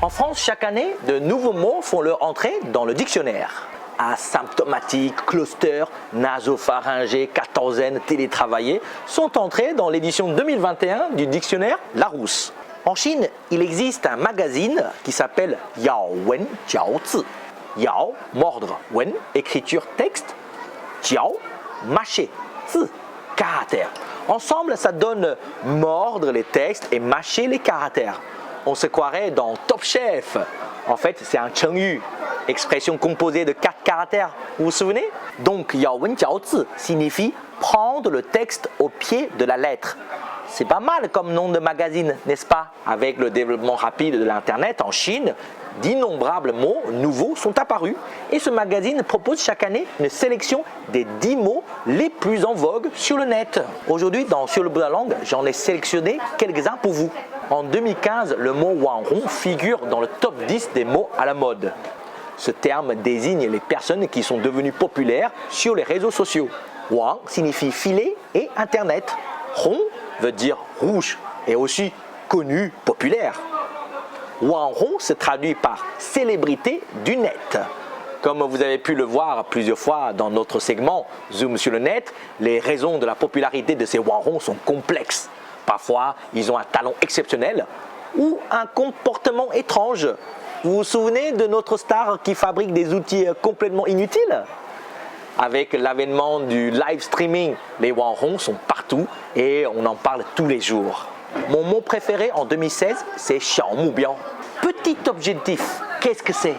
En France, chaque année, de nouveaux mots font leur entrée dans le dictionnaire. Asymptomatique, cluster, nasopharyngé, quatorzaine, télétravaillé sont entrés dans l'édition 2021 du dictionnaire Larousse. En Chine, il existe un magazine qui s'appelle Yao Wen Jiao Zi. Yao, mordre, Wen, écriture texte, Jiao, mâcher, Zi, caractère. Ensemble, ça donne mordre les textes et mâcher les caractères. On se croirait dans Top Chef. En fait, c'est un chengyu, expression composée de 4 caractères. Vous vous souvenez? Donc, Yao Wen Jiao Zi signifie prendre le texte au pied de la lettre. C'est pas mal comme nom de magazine, n'est-ce pas? Avec le développement rapide de l'Internet en Chine, d'innombrables mots nouveaux sont apparus et ce magazine propose chaque année une sélection des 10 mots les plus en vogue sur le net. Aujourd'hui, dans Sur le bout de la langue, j'en ai sélectionné quelques-uns pour vous. En 2015, le mot Wanghong figure dans le top 10 des mots à la mode. Ce terme désigne les personnes qui sont devenues populaires sur les réseaux sociaux. Wang signifie filet et Internet. Hong veut dire rouge et aussi connu, populaire. Wanghong se traduit par célébrité du net. Comme vous avez pu le voir plusieurs fois dans notre segment Zoom sur le net, les raisons de la popularité de ces Wanghong sont complexes. Parfois, ils ont un talent exceptionnel ou un comportement étrange. Vous vous souvenez de notre star qui fabrique des outils complètement inutiles? Avec l'avènement du live streaming, les Wanghong sont partout et on en parle tous les jours. Mon mot préféré en 2016, c'est Xiao Mubiao. Petit objectif, qu'est-ce que c'est?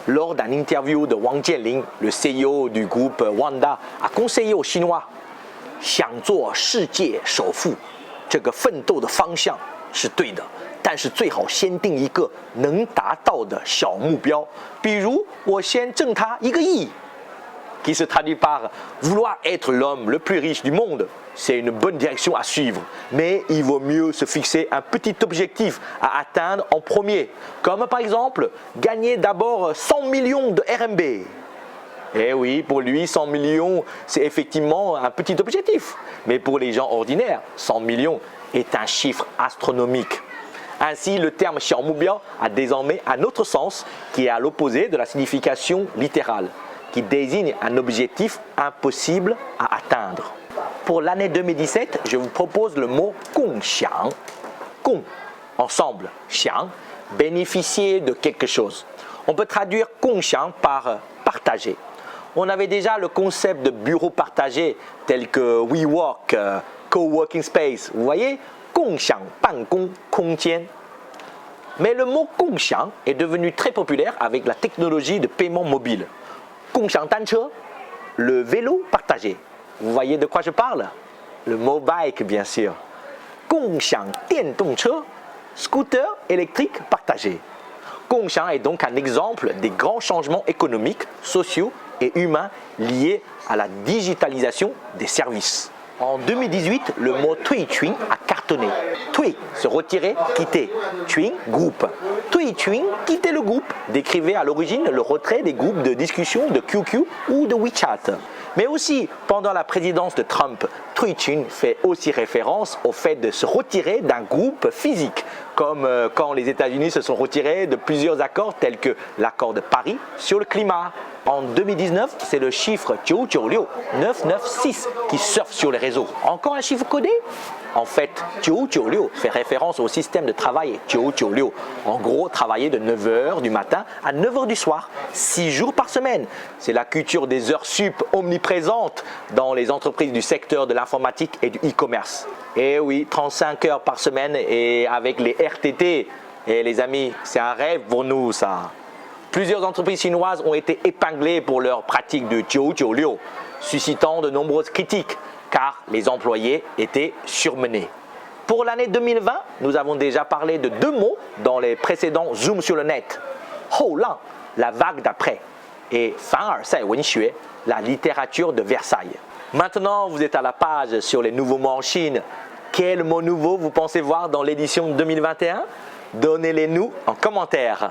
Lors d'une interview de Wang Jianling, le CEO du groupe Wanda a conseillé aux Chinois 想做世界首富，这个奋斗的方向是对的，但是最好先定一个能达到的小目标，比如我先挣他1个亿。qui se traduit par vouloir être l'homme le plus riche du monde. C'est une bonne direction à suivre, mais il vaut mieux se fixer un petit objectif à atteindre en premier, comme par exemple gagner d'abord 100 millions de RMB. Eh oui, pour lui, 100 millions, c'est effectivement un petit objectif, mais pour les gens ordinaires, 100 millions est un chiffre astronomique. Ainsi, le terme Xiao Mubiao a désormais un autre sens qui est à l'opposé de la signification littérale, qui désigne un objectif impossible à atteindre. Pour l'année 2017, je vous propose le mot Gongxiang. Gong, ensemble, Xiang, bénéficier de quelque chose. On peut traduire Gongxiang par partager. On avait déjà le concept de bureau partagé tel que WeWork, Coworking Space. Vous voyez, Gongxiang, Bangong, Kongjian. Mais le mot Gongxiang est devenu très populaire avec la technologie de paiement mobile. Gongxiang Danche, le vélo partagé. Vous voyez de quoi je parle? Le mot bike, bien sûr. Gongxiang Diandongche, scooter électrique partagé. Gongxiang est donc un exemple des grands changements économiques, sociaux et humains liés à la digitalisation des services. En 2018, le mot Tui Chuing a cartonné. Tui, se retirer, quitter. Chuing, groupe. Tui Chuing, quitter le groupe, décrivait à l'origine le retrait des groupes de discussion de QQ ou de WeChat. Mais aussi, pendant la présidence de Trump, Tui Chuing fait aussi référence au fait de se retirer d'un groupe physique, comme quand les États-Unis se sont retirés de plusieurs accords tels que l'accord de Paris sur le climat. En 2019, c'est le chiffre 996 qui surfe sur les réseaux. Encore un chiffre codé? En fait, 996 fait référence au système de travail 996. En gros, travailler de 9h du matin à 9h du soir, 6 jours par semaine. C'est la culture des heures sup omniprésente dans les entreprises du secteur de l'informatique et du e-commerce. Et oui, 35 heures par semaine et avec les RTT. Et les amis, c'est un rêve pour nous ça. Plusieurs entreprises chinoises ont été épinglées pour leur pratique de 996, suscitant de nombreuses critiques car les employés étaient surmenés. Pour l'année 2020, nous avons déjà parlé de 2 mots dans les précédents Zoom sur le net. Houlang, la vague d'après, et Fan'er Wenxue, la littérature de Versailles. Maintenant, vous êtes à la page sur les nouveaux mots en Chine. Quels mots nouveaux vous pensez voir dans l'édition 2021? Donnez-les nous en commentaire.